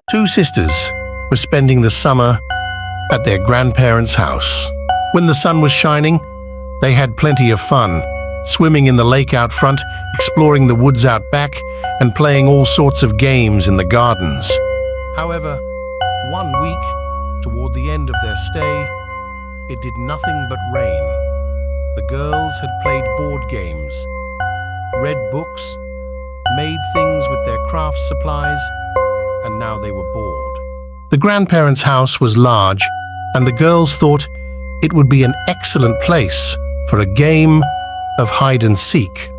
Two sisters were spending the summer at their grandparents' house. When the sun was shining, they had plenty of fun, swimming in the lake out front, exploring the woods out back, and playing all sorts of games in the gardens. However, one week, toward the end of their stay, it did nothing but rain. The girls had played board games, read books, made things with their craft supplies, and now they were bored. The grandparents' house was large, and the girls thought it would be an excellent place for a game of hide and seek.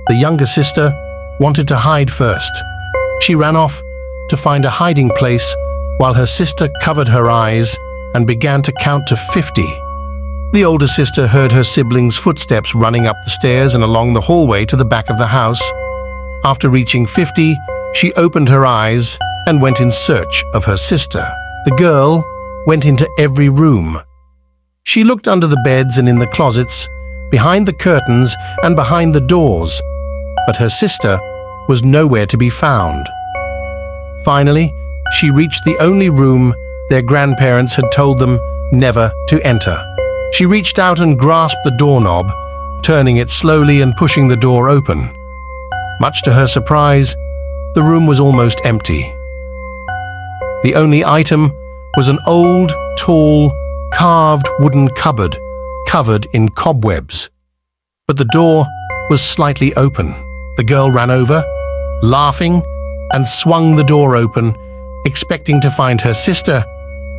The younger sister wanted to hide first. She ran off to find a hiding place while her sister covered her eyes and began to count to 50. The older sister heard her siblings' footsteps running up the stairs and along the hallway to the back of the house. After reaching 50, she opened her eyes and went in search of her sister. The girl went into every room. She looked under the beds and in the closets, behind the curtains and behind the doors, but her sister was nowhere to be found. Finally, she reached the only room their grandparents had told them never to enter. She reached out and grasped the doorknob, turning it slowly and pushing the door open. Much to her surprise, the room was almost empty. The only item was an old, tall, carved wooden cupboard covered in cobwebs. But the door was slightly open. The girl ran over, laughing, and swung the door open, expecting to find her sister,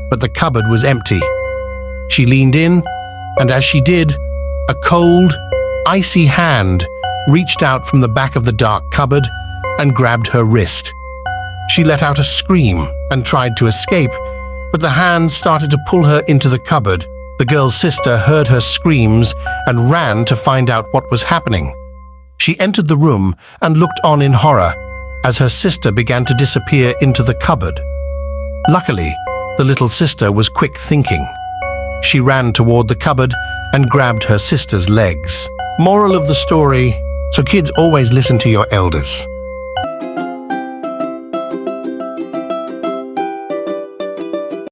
but the cupboard was empty. She leaned in, and as she did, a cold, icy hand reached out from the back of the dark cupboard and grabbed her wrist. She let out a scream and tried to escape, but the hand started to pull her into the cupboard. The girl's sister heard her screams and ran to find out what was happening. She entered the room and looked on in horror as her sister began to disappear into the cupboard. Luckily, the little sister was quick thinking. She ran toward the cupboard and grabbed her sister's legs. Moral of the story: so kids, always listen to your elders.